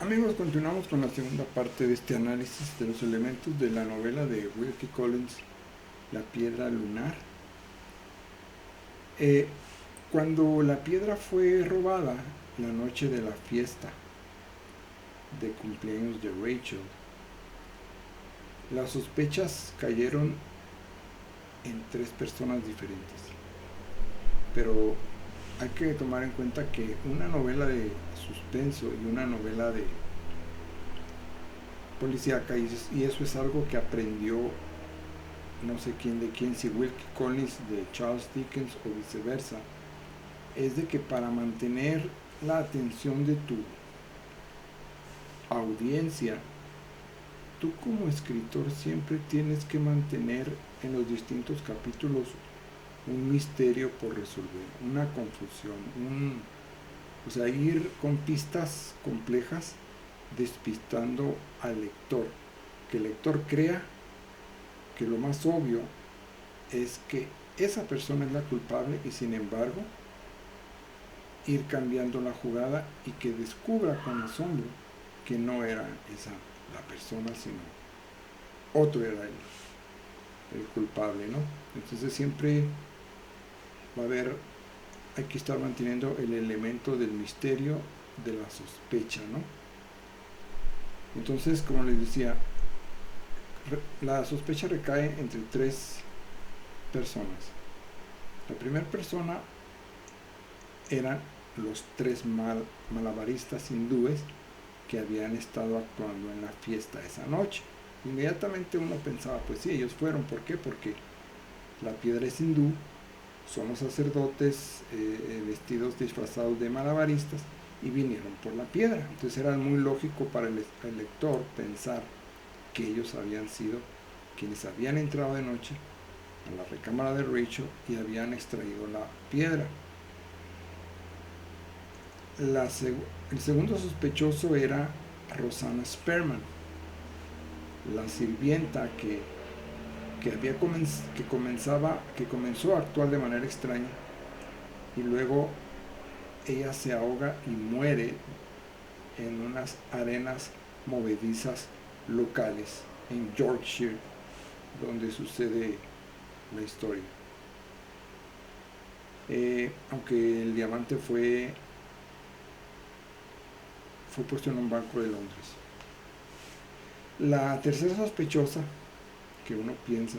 Amigos, continuamos con la segunda parte de este análisis de los elementos de la novela de Wilkie Collins, La piedra lunar. Eh, Cuando la piedra fue robada la noche de la fiesta de cumpleaños de Rachel, las sospechas cayeron en tres personas diferentes. Pero hay que tomar en cuenta que una novela de suspenso y una novela de policíaca, y eso es algo que aprendió no sé quién de quién, si Wilkie Collins de Charles Dickens o viceversa, es de que para mantener la atención de tu audiencia, tú como escritor siempre tienes que mantener en los distintos capítulos un misterio por resolver, una confusión, o sea, ir con pistas complejas despistando al lector, que el lector crea que lo más obvio es que esa persona es la culpable y sin embargo ir cambiando la jugada y que descubra con asombro que no era esa la persona, sino otro era el culpable, ¿no? Entonces siempre va a haber, hay que estar manteniendo el elemento del misterio, de la sospecha, ¿no? Entonces, como les decía, la sospecha recae entre tres personas. La primera persona eran los tres malabaristas hindúes que habían estado actuando en la fiesta esa noche. Inmediatamente uno pensaba, pues sí, ellos fueron. ¿Por qué? Porque la piedra es hindú, son los sacerdotes vestidos, disfrazados de malabaristas y vinieron por la piedra. Entonces era muy lógico para el lector pensar que ellos habían sido quienes habían entrado de noche a la recámara de Rachel y habían extraído la piedra. El segundo sospechoso era Rosanna Sperman, la sirvienta que comenzó a actuar de manera extraña y luego ella se ahoga y muere en unas arenas movedizas locales en Yorkshire, donde sucede la historia. Aunque el diamante fue puesto en un banco de Londres. La tercera sospechosa, que uno piensa,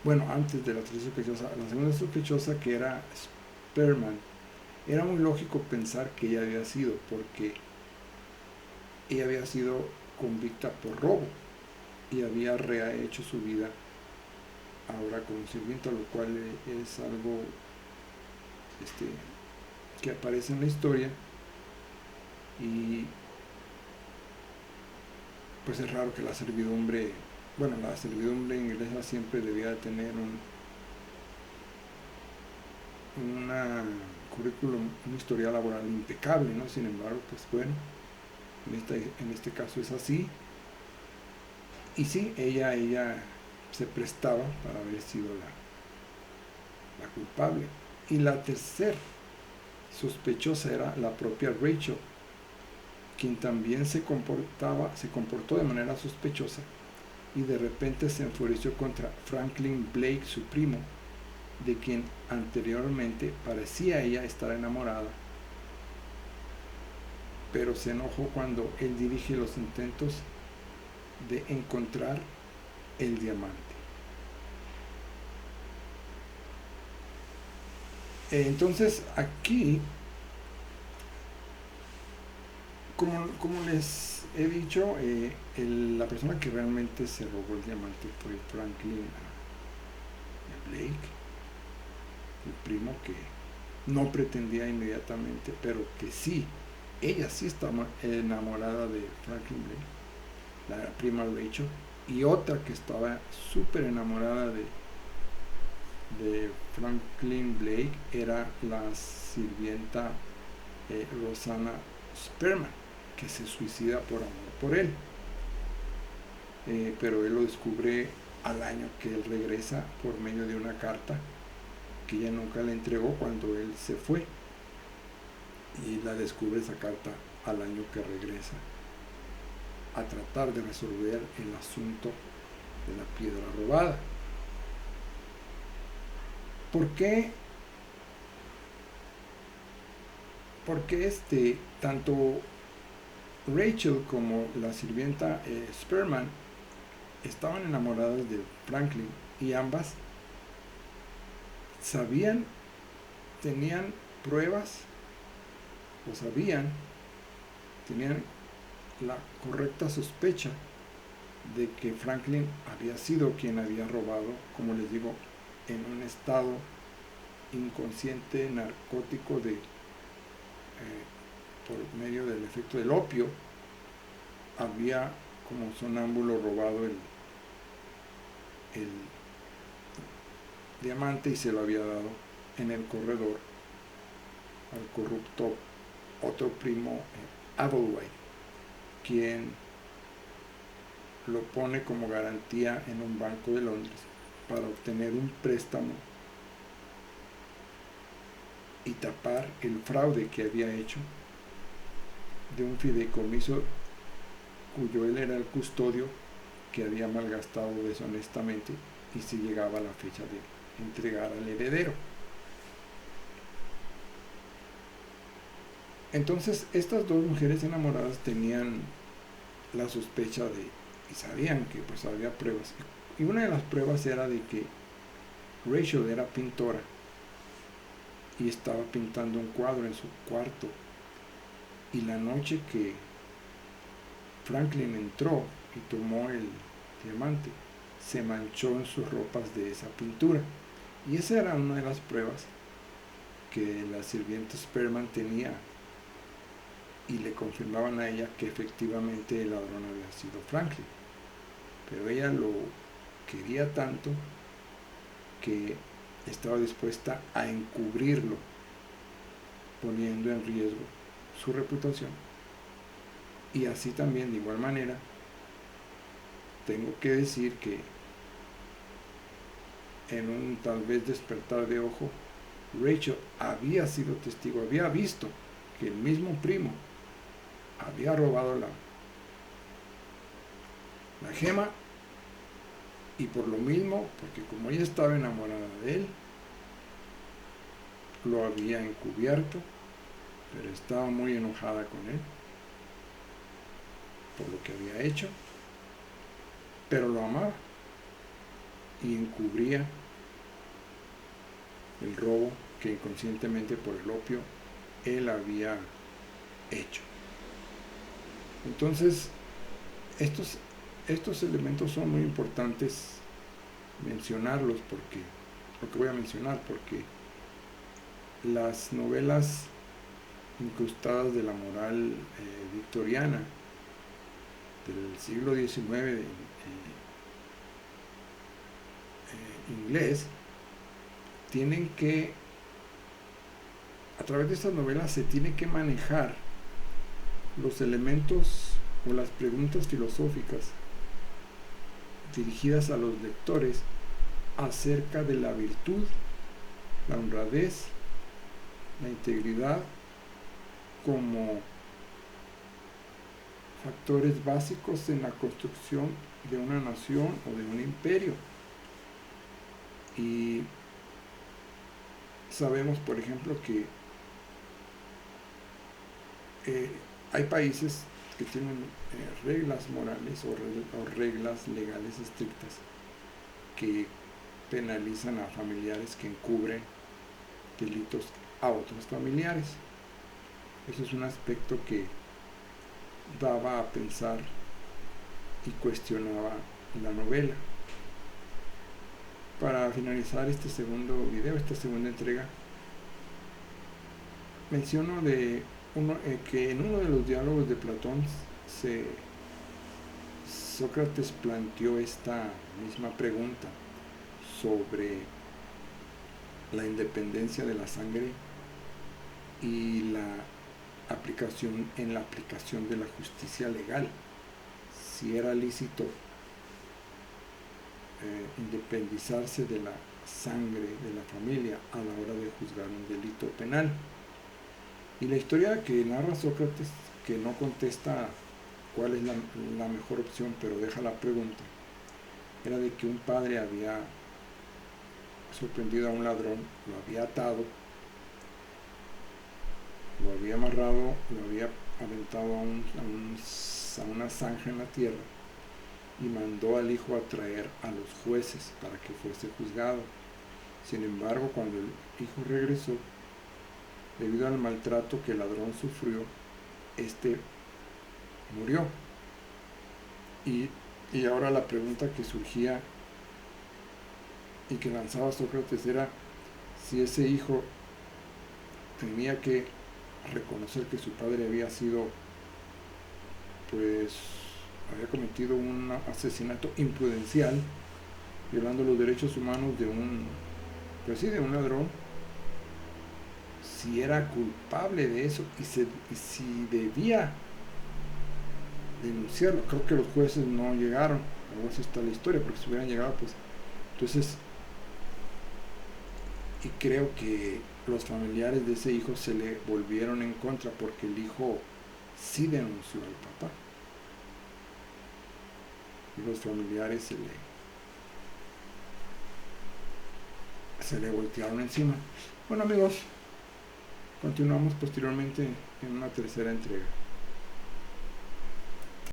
bueno, antes de la tercera sospechosa, la segunda sospechosa, que era Sperman, era muy lógico pensar que ella había sido, porque ella había sido convicta por robo y había rehecho su vida ahora como sirvienta, lo cual es algo que aparece en la historia. Y pues es raro que la servidumbre inglesa siempre debía de tener una currículum, una historia laboral impecable, ¿no? Sin embargo, pues bueno, en este caso es así. Y sí, ella se prestaba para haber sido la culpable. Y la tercera sospechosa era la propia Rachel, quien también se comportó de manera sospechosa y de repente se enfureció contra Franklin Blake, su primo, de quien anteriormente parecía ella estar enamorada, pero se enojó cuando él dirige los intentos de encontrar el diamante. Entonces aquí, como les he dicho, la persona que realmente se robó el diamante fue Franklin Blake, el primo, que no pretendía inmediatamente, pero que sí, ella sí estaba enamorada de Franklin Blake, la prima Rachel, y otra que estaba súper enamorada de Franklin Blake era la sirvienta Rosanna Sperman, que se suicida por amor por él. Pero él lo descubre al año que él regresa por medio de una carta que ella nunca le entregó cuando él se fue, y la descubre esa carta al año que regresa a tratar de resolver el asunto de la piedra robada. ¿Por qué? Porque tanto Rachel como la sirvienta Spearman estaban enamoradas de Franklin, y ambas sabían, tenían pruebas, o tenían la correcta sospecha de que Franklin había sido quien había robado, como les digo, en un estado inconsciente narcótico por medio del efecto del opio. Había como sonámbulo robado el diamante y se lo había dado en el corredor al corrupto otro primo, Applewhite, quien lo pone como garantía en un banco de Londres para obtener un préstamo y tapar el fraude que había hecho de un fideicomiso cuyo él era el custodio, que había malgastado deshonestamente y se llegaba a la fecha de entregar al heredero. Entonces estas dos mujeres enamoradas tenían la sospecha y sabían que pues había pruebas, y una de las pruebas era de que Rachel era pintora y estaba pintando un cuadro en su cuarto, y la noche que Franklin entró y tomó el diamante, se manchó en sus ropas de esa pintura, y esa era una de las pruebas que la sirvienta Spearman tenía, y le confirmaban a ella que efectivamente el ladrón había sido Franklin. Pero ella lo quería tanto que estaba dispuesta a encubrirlo, poniendo en riesgo su reputación. Y así también, de igual manera, tengo que decir que en un tal vez despertar de ojo, Rachel había sido testigo, había visto que el mismo primo había robado la gema, y por lo mismo, porque como ella estaba enamorada de él, lo había encubierto, pero estaba muy enojada con él por lo que había hecho, pero lo amaba y encubría el robo que inconscientemente por el opio él había hecho. Entonces estos elementos son muy importantes mencionarlos, porque lo que voy a mencionar, porque las novelas incrustadas de la moral victoriana del siglo XIX inglés tienen que, a través de estas novelas se tiene que manejar los elementos o las preguntas filosóficas dirigidas a los lectores acerca de la virtud, la honradez, la integridad como factores básicos en la construcción de una nación o de un imperio. Y sabemos, por ejemplo, que hay países que tienen reglas morales o reglas legales estrictas que penalizan a familiares que encubren delitos a otros familiares. Eso es un aspecto que daba a pensar y cuestionaba la novela. Para finalizar este segundo video, esta segunda entrega, menciono que en uno de los diálogos de Platón Sócrates planteó esta misma pregunta sobre la independencia de la sangre y la aplicación de la justicia legal, si era lícito independizarse de la sangre de la familia a la hora de juzgar un delito penal. Y la historia que narra Sócrates, que no contesta cuál es la mejor opción, pero deja la pregunta, era de que un padre había sorprendido a un ladrón, lo había atado, lo había amarrado, lo había aventado a una zanja en la tierra y mandó al hijo a traer a los jueces para que fuese juzgado. Sin embargo, cuando el hijo regresó, debido al maltrato que el ladrón sufrió, este murió. Y ahora la pregunta que surgía y que lanzaba Sócrates era si ese hijo tenía que reconocer que su padre había sido, pues, había cometido un asesinato imprudencial, violando los derechos humanos de un ladrón, si era culpable de eso y si debía denunciarlo. Creo que los jueces no llegaron, algo así está la historia, porque si hubieran llegado, pues, entonces, y creo que los familiares de ese hijo se le volvieron en contra porque el hijo sí denunció al papá y los familiares se le voltearon encima. Bueno, amigos, continuamos posteriormente en una tercera entrega.